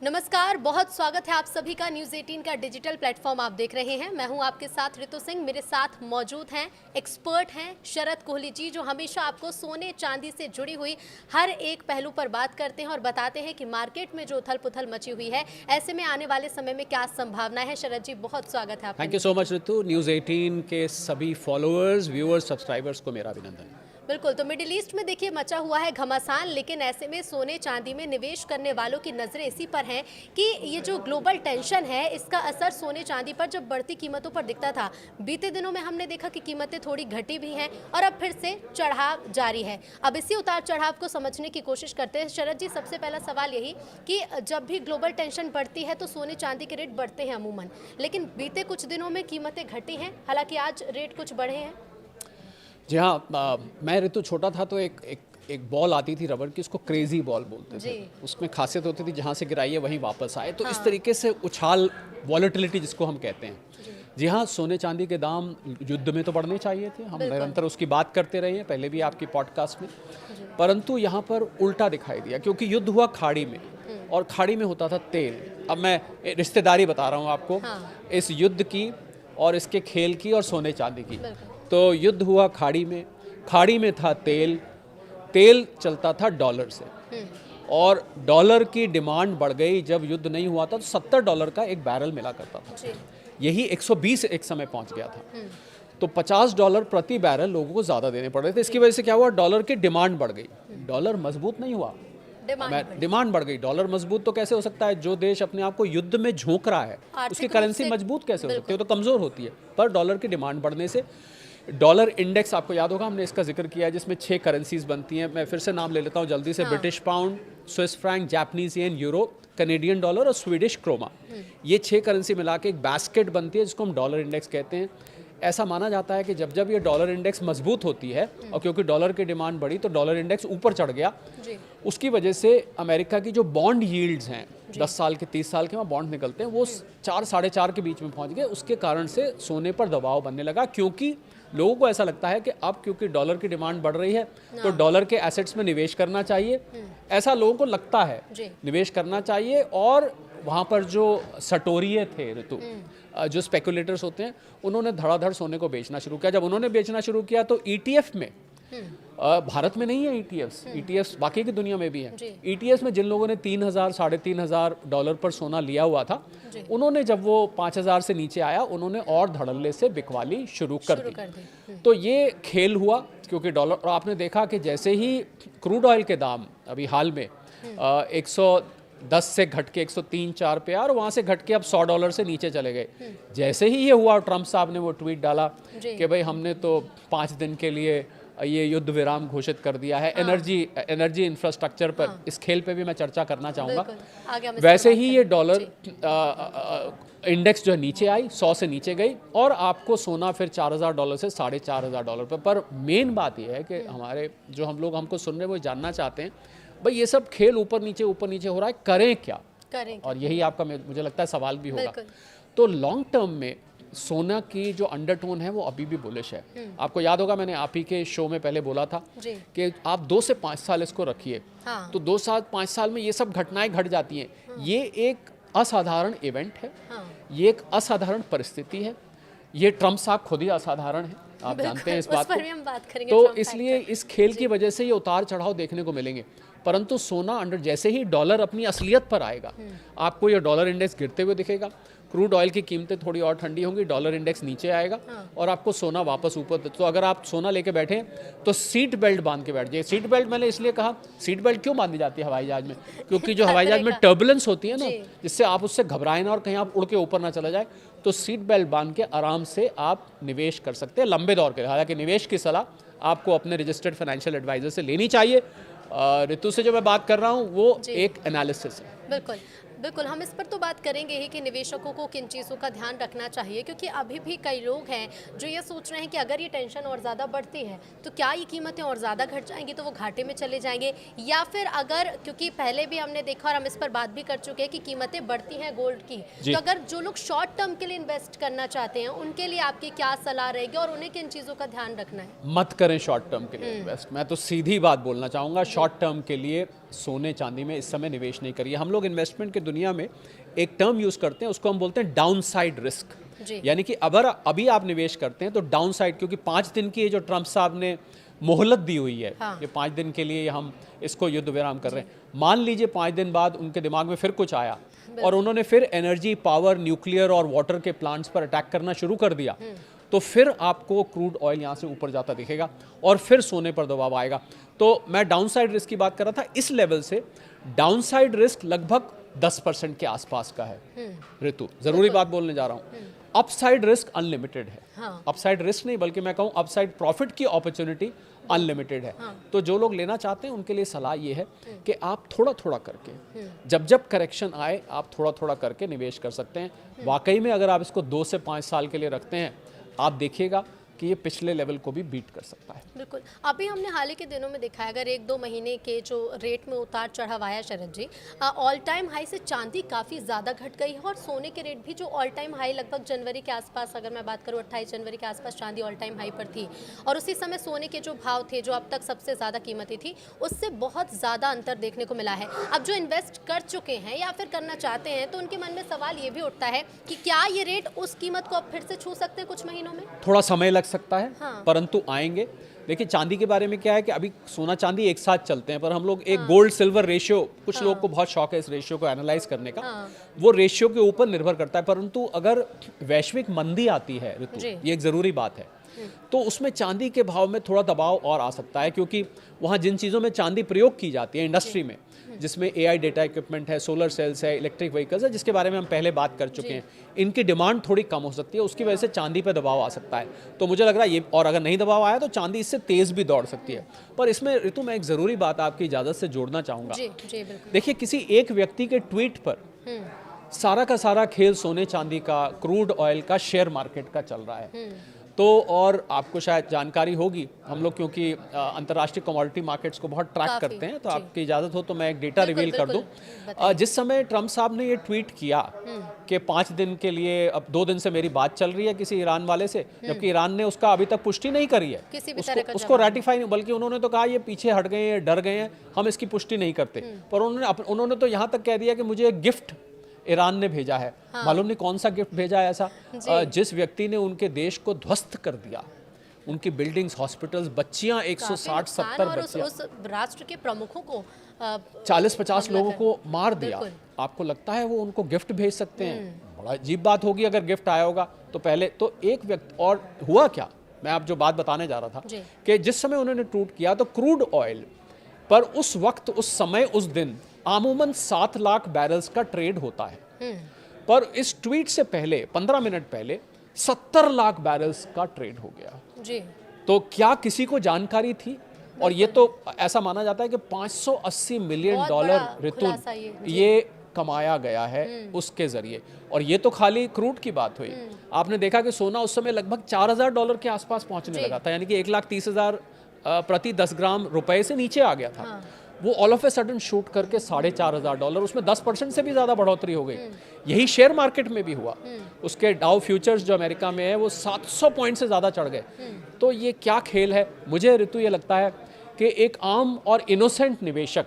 नमस्कार, बहुत स्वागत है आप सभी का न्यूज़ 18 का डिजिटल प्लेटफॉर्म आप देख रहे हैं। मैं हूं आपके साथ ऋतु सिंह। मेरे साथ मौजूद हैं एक्सपर्ट हैं शरद कोहली जी, जो हमेशा आपको सोने चांदी से जुड़ी हुई हर एक पहलू पर बात करते हैं और बताते हैं कि मार्केट में जो उथल पुथल मची हुई है, ऐसे में आने वाले समय में क्या संभावना है। शरद जी, बहुत स्वागत है आपका। Thank you so much Ritu. News 18 के सभी फॉलोअर्स, व्यूअर्स, सब्सक्राइबर्स को मेरा अभिनंदन। बिल्कुल, तो मिडिल ईस्ट में देखिए मचा हुआ है घमासान, लेकिन ऐसे में सोने चांदी में निवेश करने वालों की नज़रें इसी पर हैं कि ये जो ग्लोबल टेंशन है, इसका असर सोने चांदी पर जब बढ़ती कीमतों पर दिखता था। बीते दिनों में हमने देखा कि कीमतें थोड़ी घटी भी हैं और अब फिर से चढ़ाव जारी है। अब इसी उतार चढ़ाव को समझने की कोशिश करते हैं। शरद जी, सबसे पहला सवाल यही कि जब भी ग्लोबल टेंशन बढ़ती है तो सोने चांदी के रेट बढ़ते हैं अमूमन, लेकिन बीते कुछ दिनों में कीमतें घटी हैं, हालांकि आज रेट कुछ बढ़े हैं। जी हाँ, मैं ऋतु छोटा था तो एक बॉल आती थी रबड़ की, उसको क्रेजी बॉल बोलते थे। उसमें खासियत होती थी जहाँ से गिराइए वहीं वापस आए, तो इस तरीके से उछाल, वॉलेटिलिटी जिसको हम कहते हैं। जी हाँ, सोने चांदी के दाम युद्ध में तो बढ़ने चाहिए थे, हम निरंतर उसकी बात करते रहे हैं, पहले भी आपकी पॉडकास्ट में, परंतु यहाँ पर उल्टा दिखाई दिया क्योंकि युद्ध हुआ खाड़ी में और खाड़ी में होता था तेल। अब मैं रिश्तेदारी बता रहा हूँ आपको इस युद्ध की और इसके खेल की और सोने चांदी की। तो युद्ध हुआ खाड़ी में था तेल, तेल चलता था डॉलर से और डॉलर की डिमांड बढ़ गई। जब युद्ध नहीं हुआ था तो $70 का एक बैरल मिला करता था, यही 120 एक समय पहुंच गया था। तो $50 प्रति बैरल लोगों को ज़्यादा देने पड़ रहे थे। इसकी वजह से क्या हुआ, डॉलर की डिमांड बढ़ गई। डॉलर मजबूत नहीं हुआ, डिमांड बढ़ गई। डॉलर मजबूत तो कैसे हो सकता है, जो देश अपने आप को युद्ध में झोंक रहा है उसकी करेंसी मजबूत कैसे हो सकती है, तो कमज़ोर होती है। पर डॉलर की डिमांड बढ़ने से डॉलर इंडेक्स, आपको याद होगा हमने इसका जिक्र किया है, जिसमें 6 करेंसीज बनती हैं। मैं फिर से नाम ले लेता हूँ जल्दी से। British pound, Swiss franc, Japanese yen, euro, Canadian dollar और स्वीडिश क्रोमा। ये 6 करेंसी मिला के एक बास्केट बनती है जिसको हम डॉलर इंडेक्स कहते हैं। ऐसा माना जाता है कि जब जब ये डॉलर इंडेक्स मजबूत होती है और क्योंकि डॉलर की डिमांड बढ़ी तो डॉलर इंडेक्स ऊपर चढ़ गया, उसकी वजह से अमेरिका की जो बॉन्ड यील्ड्स हैं 10 साल के 30 साल के वहाँ बॉन्ड निकलते हैं, वो 4 साढ़े 4 के बीच में पहुँच गए। उसके कारण से सोने पर दबाव बनने लगा क्योंकि लोगों को ऐसा लगता है कि अब क्योंकि डॉलर की डिमांड बढ़ रही है तो डॉलर के एसेट्स में निवेश करना चाहिए। ऐसा लोगों को लगता है, निवेश करना चाहिए। और वहाँ पर जो सटोरिये थे ऋतु, जो स्पेकुलेटर्स होते हैं, उन्होंने धड़ाधड़ सोने को बेचना शुरू किया। जब उन्होंने बेचना शुरू किया तो ईटीएफ में, भारत में नहीं है ईटीएफ्स बाकी की दुनिया में भी है। ईटीएफ में जिन लोगों ने 3,000 साढ़े $3,000 पर सोना लिया हुआ था, उन्होंने जब वो 5,000 से नीचे आया, उन्होंने और धड़ल्ले से बिकवाली शुरू कर दी। तो ये खेल हुआ क्योंकि डॉलर, और आपने देखा कि जैसे ही क्रूड ऑयल के दाम अभी हाल में 110 से घट के 103-104 पे, और वहाँ से घट के अब $100 से नीचे चले गए। जैसे ही ये हुआ, ट्रंप साहब ने वो ट्वीट डाला कि भाई हमने तो 5 दिन के लिए ये युद्ध विराम घोषित कर दिया है। एनर्जी इंफ्रास्ट्रक्चर पर, इस खेल पे भी मैं चर्चा करना चाहूँगा। वैसे ही ये डॉलर इंडेक्स जो है नीचे आई, 100 से नीचे गई और आपको सोना फिर $4,000 से $4,500 पर मेन बात यह है कि हमारे जो हमको सुन रहे वो जानना चाहते हैं, भाई ये सब खेल ऊपर नीचे हो रहा है, करें क्या? और यही आपका मुझे लगता है सवाल भी होगा। तो लॉन्ग टर्म में सोना की जो अंडरटोन है वो अभी भी बुलिश है। आपको याद होगा मैंने आप ही के शो में पहले बोला था कि आप 2 से 5 साल इसको रखिए। तो 2 साल 5 साल में ये सब घटनाएं घट जाती हैं। ये एक असाधारण इवेंट है, ये एक असाधारण परिस्थिति है। ये ट्रंप साहब खुद ही असाधारण है, आप जानते हैं इस बात को। तो इसलिए इस खेल की वजह से ये उतार चढ़ाव देखने को मिलेंगे। परंतु सोना अंडर, जैसे ही डॉलर अपनी असलियत पर आएगा, आपको ये डॉलर इंडेक्स गिरते हुए दिखेगा। क्रूड ऑयल की कीमतें थोड़ी और ठंडी होंगी, डॉलर इंडेक्स नीचे आएगा और आपको सोना वापस ऊपर। तो अगर आप सोना लेके बैठे तो सीट बेल्ट बांध के बैठ जाइए। सीट बेल्ट मैंने इसलिए कहा, सीट बेल्ट क्यों बांधी जाती है हवाई जहाज में? क्योंकि जो हवाई जहाज में टर्बुलेंस होती है ना, जिससे आप उससे घबराए ना और कहीं आप उड़ के ऊपर ना चला जाए, तो सीट बेल्ट बांध के आराम से आप निवेश कर सकते हैं लंबे दौर के लिए। हालांकि निवेश की सलाह आपको अपने रजिस्टर्ड फाइनेंशियल एडवाइजर से लेनी चाहिए। ऋतु से जो मैं बात कर रहा हूँ वो एक एनालिसिस है। बिल्कुल, हम इस पर तो बात करेंगे ही कि निवेशकों को किन चीज़ों का ध्यान रखना चाहिए, क्योंकि अभी भी कई लोग हैं जो ये सोच रहे हैं कि अगर ये टेंशन और ज़्यादा बढ़ती है तो क्या ये कीमतें और ज़्यादा घट जाएंगी, तो वो घाटे में चले जाएंगे, या फिर अगर, क्योंकि पहले भी हमने देखा और हम इस पर बात भी कर चुके हैं कि कीमतें बढ़ती हैं गोल्ड की, तो अगर जो लोग शॉर्ट टर्म के लिए इन्वेस्ट करना चाहते हैं उनके लिए आपकी क्या सलाह रहेगी और उन्हें किन चीज़ों का ध्यान रखना है? मत करें शॉर्ट टर्म के लिए इन्वेस्ट। मैं तो सीधी बात बोलना चाहूँगा, शॉर्ट टर्म के लिए सोने चांदी में इस समय निवेश नहीं करिए। हम लोग इन्वेस्टमेंट की दुनिया में एक टर्म यूज़ करते हैं, उसको हम बोलते हैं डाउन साइड रिस्क। यानी कि अगर अभी आप निवेश करते हैं तो डाउन साइड, क्योंकि 5 दिन की ये जो ट्रम्प साहब ने मोहलत दी हुई है, ये 5 दिन के लिए हम इसको युद्ध विराम कर रहे हैं। मान लीजिए 5 दिन बाद उनके दिमाग में फिर कुछ आया और उन्होंने फिर एनर्जी, पावर, न्यूक्लियर और वाटर के प्लांट्स पर अटैक करना शुरू कर दिया, तो फिर आपको क्रूड ऑयल यहाँ से ऊपर जाता दिखेगा और फिर सोने पर दबाव आएगा। तो मैं डाउन साइड रिस्क की बात कर रहा था। इस लेवल से डाउन साइड रिस्क लगभग 10% के आसपास का है ऋतु, जरूरी बात बोलने जा रहा हूँ। अपसाइड रिस्क अनलिमिटेड है। अपसाइड रिस्क नहीं बल्कि मैं कहूँ अपसाइड प्रॉफिट की अपॉर्चुनिटी अनलिमिटेड है। तो जो लोग लेना चाहते हैं उनके लिए सलाह ये है कि आप थोड़ा थोड़ा करके, जब जब करेक्शन आए आप थोड़ा थोड़ा करके निवेश कर सकते हैं। वाकई में अगर आप इसको 2 से 5 साल के लिए रखते हैं, आप देखिएगा कि ये पिछले लेवल को भी बीट कर सकता है। बिल्कुल, अभी हमने हाल ही के दिनों में देखा है, अगर 1-2 महीने के जो रेट में उतार चढ़ाव आया शरद जी, ऑल टाइम हाई से चांदी काफ़ी ज़्यादा घट गई है और सोने के रेट भी जो ऑल टाइम हाई लगभग जनवरी के आसपास, अगर मैं बात करूँ 28 जनवरी के आसपास चांदी ऑल टाइम हाई पर थी और उसी समय सोने के जो भाव थे, जो अब तक सबसे ज़्यादा कीमती थी, उससे बहुत ज़्यादा अंतर देखने को मिला है। अब जो इन्वेस्ट कर चुके हैं या फिर करना चाहते हैं तो उनके मन में सवाल ये भी उठता है कि क्या ये रेट उस कीमत को अब फिर से छू सकते हैं कुछ महीनों में? थोड़ा समय लग सकता है, हाँ। परंतु आएंगे। देखिए चांदी के बारे में क्या है कि अभी सोना चांदी एक साथ चलते हैं, पर हम लोग एक गोल्ड सिल्वर रेशियो, कुछ लोगों को बहुत शौक है इस रेशियो को एनालाइज करने का, वो रेशियो के ऊपर निर्भर करता है। परंतु अगर वैश्विक मंदी आती है ऋतु, ये एक ज़रूरी बात है, तो उसमें चांदी के भाव में थोड़ा दबाव और आ सकता है, क्योंकि वहाँ जिन चीज़ों में चांदी प्रयोग की जाती है इंडस्ट्री में, जिसमें AI डेटा इक्विपमेंट है, सोलर सेल्स है, इलेक्ट्रिक व्हीकल्स है, जिसके बारे में हम पहले बात कर चुके हैं, इनकी डिमांड थोड़ी कम हो सकती है, उसकी वजह से चांदी पे दबाव आ सकता है। तो मुझे लग रहा है ये, और अगर नहीं दबाव आया तो चांदी इससे तेज़ भी दौड़ सकती है। पर इसमें ऋतु मैं एक ज़रूरी बात आपकी इजाज़त से जोड़ना चाहूँगा। देखिए किसी एक व्यक्ति के ट्वीट पर सारा का सारा खेल सोने चांदी का, क्रूड ऑयल का, शेयर मार्केट का चल रहा है। तो और आपको शायद जानकारी होगी, हम लोग क्योंकि अंतर्राष्ट्रीय कमोडिटी मार्केट्स को बहुत ट्रैक करते हैं, तो आपकी इजाज़त हो तो मैं एक डेटा रिवील कर दूं। जिस समय ट्रम्प साहब ने ये ट्वीट किया कि 5 दिन के लिए, अब 2 दिन से मेरी बात चल रही है किसी ईरान वाले से, जबकि ईरान ने उसका अभी तक पुष्टि नहीं करी है, उसको रेटिफाई नहीं, बल्कि उन्होंने तो कहा ये पीछे हट गए हैं, डर गए हैं, हम इसकी पुष्टि नहीं करते। पर उन्होंने तो यहाँ तक कह दिया कि मुझे एक गिफ्ट ईरान ने भेजा है। मालूम नहीं कौन सा गिफ्ट भेजा है ऐसा, जिस व्यक्ति ने उनके देश को ध्वस्त कर दिया, उनकी बिल्डिंग्स, हॉस्पिटल्स, बच्चियां 160-70 बच्चियां, उस राष्ट्र के प्रमुखों को 40-50 लोगों को मार दिया। आपको लगता है वो उनको गिफ्ट भेज सकते हैं? बड़ा अजीब बात होगी अगर गिफ्ट आया होगा तो। पहले तो एक व्यक्ति, और हुआ क्या, मैं आप जो बात बताने जा रहा था कि जिस समय उन्होंने ट्वीट किया तो क्रूड ऑयल पर उस वक्त, उस समय, उस दिन आमूमन 7 लाख बैरल्स का ट्रेड होता है, पर इस ट्वीट से पहले 15 मिनट पहले 70 लाख बैरल्स का ट्रेड हो गया जी। तो क्या किसी को जानकारी थी? और ये तो ऐसा माना जाता है कि $580 मिलियन ऋतु ये कमाया गया है उसके जरिए। और ये तो खाली क्रूड की बात हुई। आपने देखा कि सोना उस समय लगभग $4,000 के आसपास पहुंचने लगा था, यानी कि 1,30,000 प्रति 10 ग्राम रुपए से नीचे आ गया था। वो all of a sudden shoot करके $4,500, उसमें 10% से भी ज़्यादा बढ़ोतरी हो गई। यही शेयर मार्केट में भी हुआ। उसके डाउ फ्यूचर्स जो अमेरिका में है वो 700 पॉइंट से ज़्यादा चढ़ गए। तो ये क्या खेल है? मुझे ऋतु ये लगता है कि एक आम और इनोसेंट निवेशक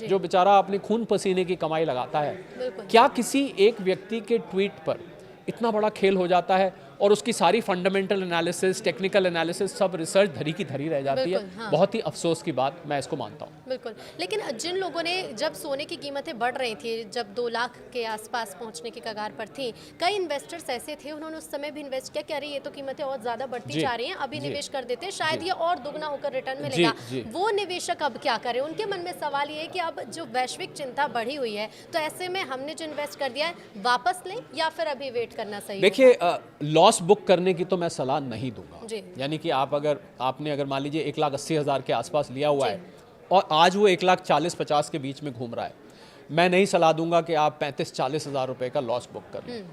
जो बेचारा अपनी खून पसीने की कमाई लगाता है, क्या किसी एक व्यक्ति के ट्वीट पर इतना बड़ा खेल हो जाता है और उसकी सारी फंडामेंटल एनालिसिस, टेक्निकल एनालिसिस, सब रिसर्च धरी की धरी रह जाती है। हाँ। बहुत ही अफसोस की बात, मैं इसको मानता हूँ। बिल्कुल, लेकिन जिन लोगों ने, जब सोने की कीमतें बढ़ रही थी, जब 2 लाख के आसपास पहुंचने की कगार पर थी, कई इन्वेस्टर्स ऐसे थे, उन्होंने उस समय भी इन्वेस्ट किया कि अरे ये तो कीमतें और ज़्यादा बढ़ती जा रही हैं, अभी निवेश कर देते हैं, शायद ये और दुगना होकर रिटर्न मिलेगा। वो निवेशक अब क्या करें? उनके मन में सवाल ये है कि अब जो वैश्विक चिंता बढ़ी हुई है, तो ऐसे में हमने जो इन्वेस्ट कर दिया है वापस लें या फिर अभी वेट करना सही? देखिए, लॉस बुक करने की तो मैं सलाह नहीं दूंगा। यानी कि आपने अगर मान लीजिए 1,80,000 के आसपास लिया हुआ है और आज वो 1,40,50 के बीच में घूम रहा है, मैं नहीं सलाह दूंगा कि आप 35-40 हज़ार रुपए का लॉस बुक कर लें।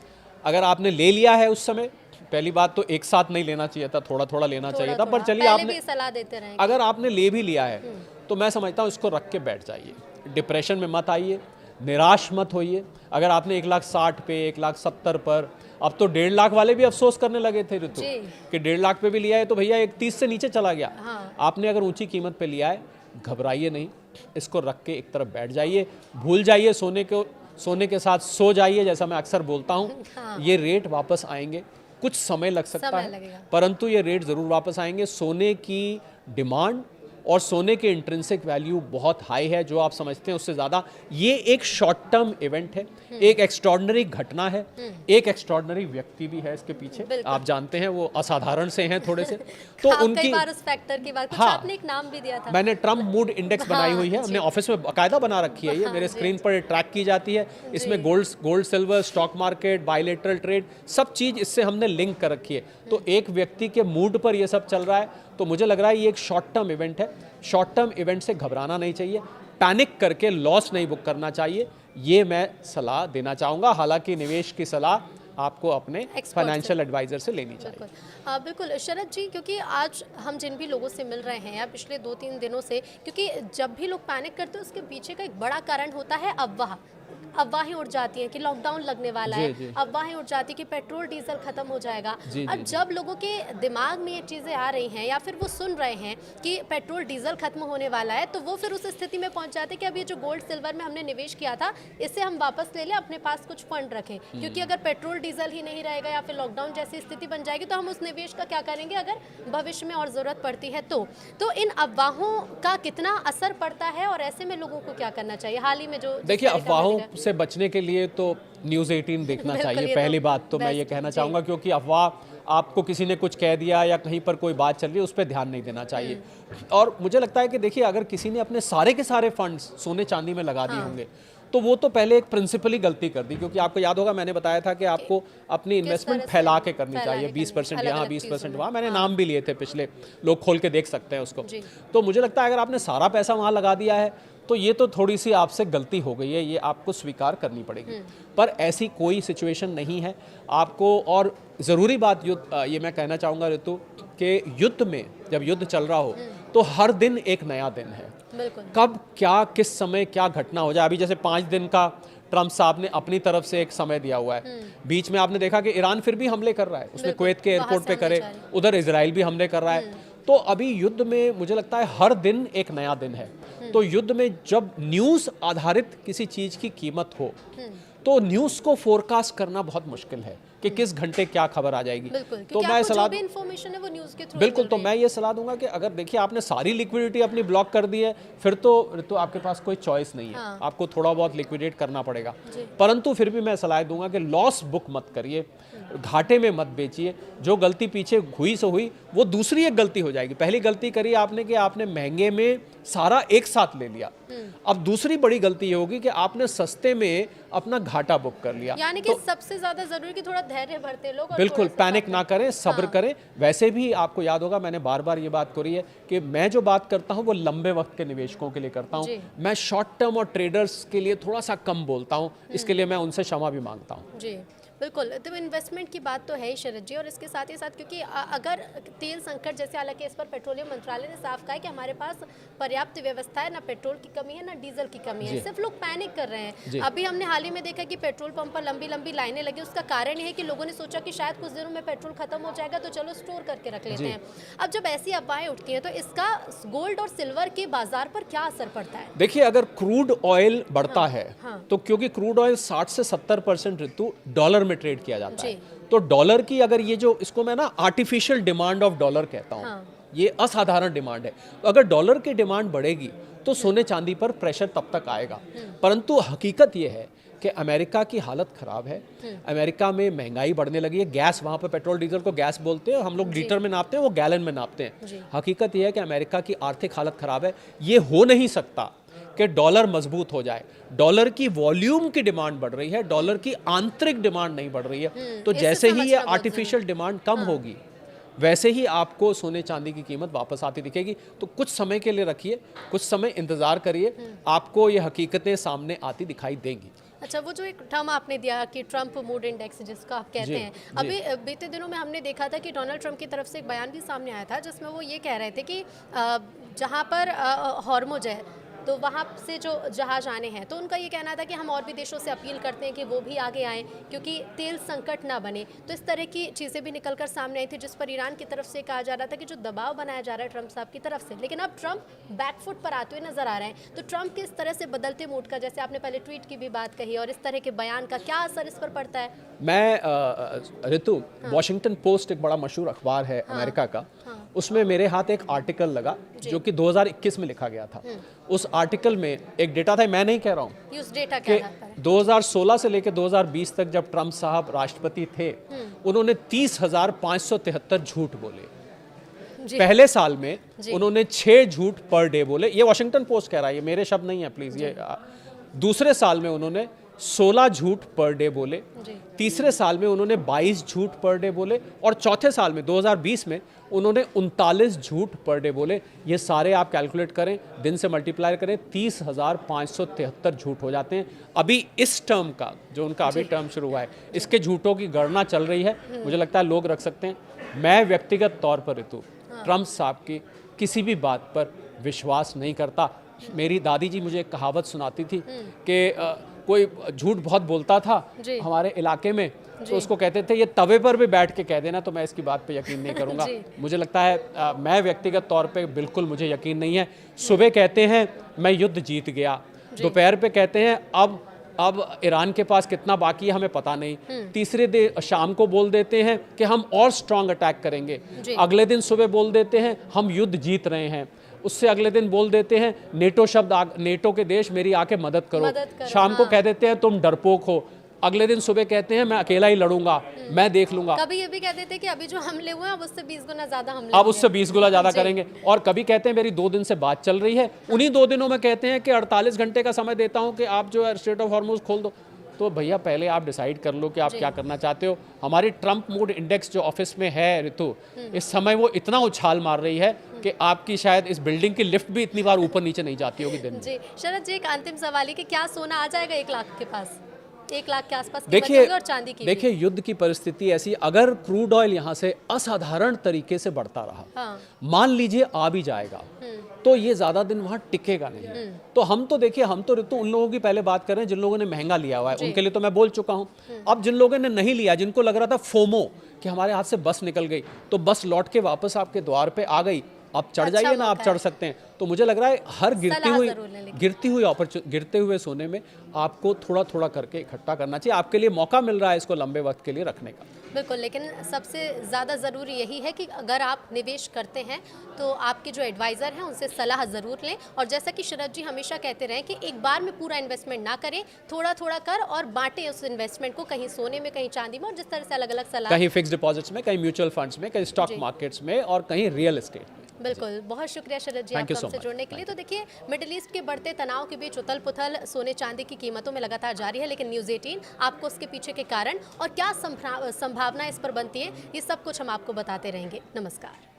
अगर आपने ले लिया है उस समय, पहली बात तो एक साथ नहीं लेना चाहिए था, थोड़ा थोड़ा लेना चाहिए था। पर चलिए, आपने सलाह देते रहे, अगर आपने ले भी लिया है तो मैं समझता हूँ इसको रख के बैठ जाइए, डिप्रेशन में मत आइए, निराश मत होइए। अगर आपने 1,60,000 पे, 1,70,000 पर, अब तो 1.5 लाख वाले भी अफसोस करने लगे थे ऋतु कि 1.5 लाख पे भी लिया है तो भैया 1,30 से नीचे चला गया। हाँ। आपने अगर ऊंची कीमत पे लिया है, घबराइए नहीं, इसको रख के एक तरफ बैठ जाइए, भूल जाइए सोने के साथ सो जाइए, जैसा मैं अक्सर बोलता हूँ। हाँ। ये रेट वापस आएंगे, कुछ समय लग सकता समय है, लगेगा। परंतु ये रेट ज़रूर वापस आएंगे। सोने की डिमांड और सोने के इंट्रिंसिक वैल्यू बहुत हाई है, जो आप समझते हैं उससे ज़्यादा। ये एक शॉर्ट टर्म इवेंट है, एक एक्स्ट्रॉर्डनरी घटना है, एक एक्स्ट्रॉर्डनरी व्यक्ति भी है इसके पीछे। आप जानते हैं वो असाधारण से हैं थोड़े से, तो आप उनकी कई बार उस फैक्टर की बात, कुछ हाँ, आपने एक नाम भी दिया था। मैंने ट्रम्प मूड इंडेक्स बनाई हुई है, हाँ, हमने ऑफिस में बाकायदा बना रखी है। ये मेरे स्क्रीन पर ट्रैक की जाती है। इसमें gold silver, stock market, bilateral trade, सब चीज़ इससे हमने लिंक कर रखी है। तो एक व्यक्ति के मूड पर ये सब चल रहा है, तो मुझे लग रहा है ये एक शॉर्ट टर्म इवेंट है। शॉर्ट टर्म इवेंट से घबराना नहीं चाहिए, पैनिक करके लॉस नहीं बुक करना चाहिए, ये मैं सलाह देना चाहूँगा। हालांकि निवेश की सलाह आपको अपने फाइनेंशियल एडवाइजर से लेनी चाहिए। बिल्कुल शरद जी, क्योंकि आज हम जिन भी लोगों से मिल रहे हैं या पिछले 2-3 दिनों से, क्योंकि जब भी लोग पैनिक करते हैं उसके पीछे का एक बड़ा कारण होता है अफवाहें उड़ जाती हैं कि लॉकडाउन लगने वाला है, अफवाहें उड़ जाती है कि पेट्रोल डीजल खत्म हो जाएगा। और जब लोगों के दिमाग में ये चीज़ें आ रही हैं या फिर वो सुन रहे हैं कि पेट्रोल डीजल खत्म होने वाला है, तो वो फिर उस स्थिति में पहुंच जाते हैं कि अब ये जो गोल्ड सिल्वर में हमने निवेश किया था इससे हम वापस ले लें, अपने पास कुछ फंड रखें, क्योंकि अगर पेट्रोल डीजल ही नहीं रहेगा या फिर लॉकडाउन जैसी स्थिति बन जाएगी तो हम उस निवेश का क्या करेंगे अगर भविष्य में और ज़रूरत पड़ती है तो इन अफवाहों का कितना असर पड़ता है और ऐसे में लोगों को क्या करना चाहिए? हाल ही में जो देखिए, अफवाहों से बचने के लिए तो न्यूज़ 18 देखना चाहिए। पहली बात तो मैं ये कहना चाहूँगा, क्योंकि अफवाह आपको किसी ने कुछ कह दिया या कहीं पर कोई बात चल रही है उस पर ध्यान नहीं देना चाहिए। और मुझे लगता है कि देखिए, अगर किसी ने अपने सारे के सारे फंड्स सोने चांदी में लगा दिए होंगे तो वो तो पहले एक प्रिंसिपली गलती कर दी, क्योंकि आपको याद होगा मैंने बताया था कि आपको अपनी इन्वेस्टमेंट फैला के करनी चाहिए। 20% यहाँ, 20% वहाँ, मैंने नाम भी लिए थे पिछले, लोग खोल के देख सकते हैं उसको। तो मुझे लगता है अगर आपने सारा पैसा वहाँ लगा दिया है तो ये तो थोड़ी सी आपसे गलती हो गई है, ये आपको स्वीकार करनी पड़ेगी। पर ऐसी कोई सिचुएशन नहीं है आपको। और ज़रूरी बात ये मैं कहना चाहूँगा ऋतु, कि युद्ध में जब युद्ध चल रहा हो तो हर दिन एक नया दिन है। कब क्या किस समय क्या घटना हो जाए, अभी जैसे 5 दिन का ट्रम्प साहब ने अपनी तरफ से एक समय दिया हुआ है। बीच में आपने देखा कि ईरान फिर भी हमले कर रहा है, उसने कुवैत के एयरपोर्ट पे करे, उधर इजराइल भी हमले कर रहा है। तो अभी युद्ध में मुझे लगता है हर दिन एक नया दिन है। तो युद्ध में जब न्यूज़ आधारित किसी चीज़ की कीमत हो तो न्यूज़ को फोरकास्ट करना बहुत मुश्किल है कि किस घंटे क्या खबर आ जाएगी। तो मैं सलाह इन्फॉर्मेशन है वो न्यूज़ के थ्रू बिल्कुल, तो मैं ये सलाह दूंगा कि अगर देखिए आपने सारी लिक्विडिटी अपनी ब्लॉक कर दी है फिर तो आपके पास कोई चॉइस नहीं है। आपको थोड़ा बहुत लिक्विडेट करना पड़ेगा। परंतु फिर भी मैं सलाह दूंगा कि लॉस बुक मत करिए, घाटे में मत बेचिए। जो गलती पीछे हुई सो हुई, वो दूसरी एक गलती हो जाएगी। पहली गलती करी आपने कि आपने महंगे में सारा एक साथ ले लिया। अब दूसरी बड़ी गलती ये होगी कि आपने सस्ते में अपना घाटा बुक कर लिया। यानी कि सबसे ज्यादा जरूरी कि थोड़ा धैर्य बरते लोग, बिल्कुल पैनिक ना करें, सब्र करें। वैसे भी आपको याद होगा मैंने बार बार ये बात करी है कि मैं जो बात करता हूँ वो लंबे वक्त के निवेशकों के लिए करता हूँ। मैं शॉर्ट टर्म और ट्रेडर्स के लिए थोड़ा सा कम बोलता हूँ, इसके लिए मैं उनसे क्षमा भी मांगता हूँ। जी बिल्कुल, तो इन्वेस्टमेंट की बात तो है ही शरद जी, और इसके साथ ही साथ क्योंकि अगर तेल संकट जैसे, हालांकि इस पर पेट्रोलियम मंत्रालय ने साफ कहा है कि हमारे पास पर्याप्त व्यवस्था है, ना पेट्रोल की कमी है ना डीजल की कमी है, सिर्फ लोग पैनिक कर रहे हैं। अभी हमने हाल ही में देखा कि पेट्रोल पंप पर लंबी लंबी लाइनें लगी। उसका कारण ये है कि लोगों ने सोचा कि शायद कुछ दिनों में पेट्रोल खत्म हो जाएगा तो चलो स्टोर करके रख लेते हैं। अब जब ऐसी अफवाहें उठती हैं तो इसका गोल्ड और सिल्वर के बाजार पर क्या असर पड़ता है? देखिए, अगर क्रूड ऑयल बढ़ता है तो क्योंकि क्रूड ऑयल 60 से 70% ऋतु डॉलर में ट्रेड किया जाता है, तो डॉलर की अगर ये जो, इसको मैं ना आर्टिफिशियल डिमांड ऑफ डॉलर कहता हूँ, ये असाधारण डिमांड है। तो अगर डॉलर की डिमांड बढ़ेगी तो सोने चांदी पर प्रेशर तब तक आएगा। परंतु हकीकत ये है कि अमेरिका की हालत खराब है। अमेरिका में महंगाई बढ़ने लगी है। गैस, वहाँ पे पेट्रोल डीजल को गैस बोलते हैं, हम लोग लीटर में नापते हैं, वो गैलन में नापते हैं। हकीकत ये है कि अमेरिका की आर्थिक हालत खराब है। ये हो नहीं सकता कि डॉलर मजबूत हो जाए। डॉलर की वॉल्यूम की डिमांड बढ़ रही है, डॉलर की आंतरिक डिमांड नहीं बढ़ रही है। तो जैसे ही ये आर्टिफिशियल डिमांड कम होगी वैसे ही आपको सोने चांदी की कीमत वापस आती दिखेगी। तो कुछ समय के लिए रखिए, कुछ समय इंतजार करिए, आपको ये हकीकतें सामने आती दिखाई देंगी। अच्छा, वो जो एक टर्म आपने दिया कि ट्रम्प मूड इंडेक्स जिसको आप कहते हैं, अभी बीते दिनों में हमने देखा था कि डोनाल्ड ट्रम्प की तरफ से एक बयान भी सामने आया था जिसमें वो ये कह रहे थे कि जहाँ पर हॉर्मुज है तो वहाँ से जो जहाज आने हैं, तो उनका ये कहना था कि हम और भी देशों से अपील करते हैं कि वो भी आगे आएँ क्योंकि तेल संकट ना बने। तो इस तरह की चीज़ें भी निकल कर सामने आई थी, जिस पर ईरान की तरफ से कहा जा रहा था कि जो दबाव बनाया जा रहा है ट्रंप साहब की तरफ से, लेकिन अब ट्रंप बैकफुट पर आते हुए नजर आ रहे हैं। तो ट्रंप के इस तरह से बदलते मूड का, जैसे आपने पहले ट्वीट की भी बात कही, और इस तरह के बयान का क्या असर इस पर पड़ता है? मैं ऋतु, वॉशिंगटन पोस्ट एक बड़ा मशहूर अखबार है अमेरिका का, उसमें मेरे हाथ एक आर्टिकल लगा जो कि 2021 में लिखा गया था। उस आर्टिकल में एक डेटा था, मैं नहीं कह रहा हूँ, उस डेटा कि क्या है? 2016 से लेकर 2020 तक जब ट्रंप साहब राष्ट्रपति थे, उन्होंने 30,573 झूठ बोले। पहले साल में उन्होंने 6 झूठ पर डे बोले। ये वॉशिंगटन पोस्ट कह रहा है, ये मेरे शब्द नहीं है प्लीज। ये दूसरे साल में उन्होंने 16 झूठ पर डे बोले, तीसरे साल में उन्होंने 22 झूठ पर डे बोले, और चौथे साल में 2020 में उन्होंने 39 झूठ पर डे बोले। ये सारे आप कैलकुलेट करें, दिन से मल्टीप्लाई करें, 30,573 झूठ हो जाते हैं। अभी इस टर्म का, जो उनका अभी टर्म शुरू हुआ है, इसके झूठों की गणना चल रही है। मुझे लगता है लोग रख सकते हैं। मैं व्यक्तिगत तौर पर ऋतु ट्रंप साहब की किसी भी बात पर विश्वास नहीं करता। मेरी दादी जी मुझे एक कहावत सुनाती थी कि कोई झूठ बहुत बोलता था हमारे इलाके में, तो उसको कहते थे ये तवे पर भी बैठ के कह देना, तो मैं इसकी बात पे यकीन नहीं करूंगा। मुझे लगता है मैं व्यक्तिगत तौर पे बिल्कुल मुझे यकीन नहीं है। सुबह कहते हैं मैं युद्ध जीत गया, दोपहर पे कहते हैं अब ईरान के पास कितना बाकी है हमें पता नहीं, तीसरे शाम को बोल देते हैं कि हम और स्ट्रांग अटैक करेंगे, अगले दिन सुबह बोल देते हैं हम युद्ध जीत रहे हैं, उससे अगले दिन बोल देते हैं नेटो शब्द, नेटो के देश मेरी आके मदद करो, शाम को कह देते हैं तुम डरपोक हो, अगले दिन सुबह कहते हैं मैं अकेला ही लड़ूंगा, मैं देख लूंगा। कभी ये भी कह देते हैं कि अभी जो हमले हुए हैं अब उससे 20 गुना ज्यादा हमले, अब उससे 20 गुना ज्यादा करेंगे। और कभी कहते हैं मेरी 2 दिन से बात चल रही है, उन्हीं 2 दिनों में कहते हैं कि 48 घंटे का समय देता हूं कि आप जो है स्ट्रेट ऑफ हॉर्मुज खोल दो। तो भैया पहले आप डिसाइड कर लो कि आप क्या करना चाहते हो। हमारी ट्रंप मूड इंडेक्स जो ऑफिस में है ऋतु, इस समय वो इतना उछाल मार रही है कि आपकी शायद इस बिल्डिंग की लिफ्ट भी इतनी बार ऊपर नीचे नहीं जाती होगी दिन में। जी शरद जी, एक अंतिम सवाल है कि क्या सोना आ जाएगा 1 लाख के पास, 1 लाख के आसपास देखिए, और चांदी की? देखिए युद्ध की परिस्थिति ऐसी, अगर क्रूड ऑयल यहाँ से असाधारण तरीके से बढ़ता रहा, मान लीजिए आ भी जाएगा, तो ये ज्यादा दिन वहां टिकेगा नहीं। तो हम तो देखिए, हम तो ऋतु उन लोगों की पहले बात कर रहे हैं जिन लोगों ने महंगा लिया हुआ है, उनके लिए तो मैं बोल चुका हूं। अब जिन लोगों ने नहीं लिया, जिनको लग रहा था फोमो कि हमारे हाथ से बस निकल गई, तो बस लौट के वापस आपके द्वार पे आ गई, आप चढ़ जाइए ना, आप चढ़ सकते हैं। तो मुझे लग रहा है हर गिरते हुए सोने में आपको थोड़ा थोड़ा करके इकट्ठा करना चाहिए। आपके लिए मौका मिल रहा है इसको लंबे वक्त के लिए रखने का। बिल्कुल, लेकिन सबसे ज़्यादा ज़रूरी यही है कि अगर आप निवेश करते हैं तो आपके जो एडवाइज़र हैं उनसे सलाह ज़रूर लें। और जैसा कि शरद जी हमेशा कहते रहे कि एक बार में पूरा इन्वेस्टमेंट ना करें, थोड़ा थोड़ा कर और बांटें उस इन्वेस्टमेंट को, कहीं सोने में, कहीं चांदी में, और जिस तरह से अलग अलग सलाह, कहीं फिक्स डिपॉजिट्स में, कहीं म्यूचुअल फंड्स में, कहीं स्टॉक मार्केट्स में, और कहीं रियल एस्टेट में। बिल्कुल, बहुत शुक्रिया शरद जी आपका हमसे जुड़ने के लिए। तो देखिए, मिडिल ईस्ट के बढ़ते तनाव के बीच उथल पुथल सोने चांदी की कीमतों में लगातार जारी है, लेकिन न्यूज़ 18 आपको उसके पीछे के कारण और क्या संभावना इस पर बनती है, ये सब कुछ हम आपको बताते रहेंगे। नमस्कार।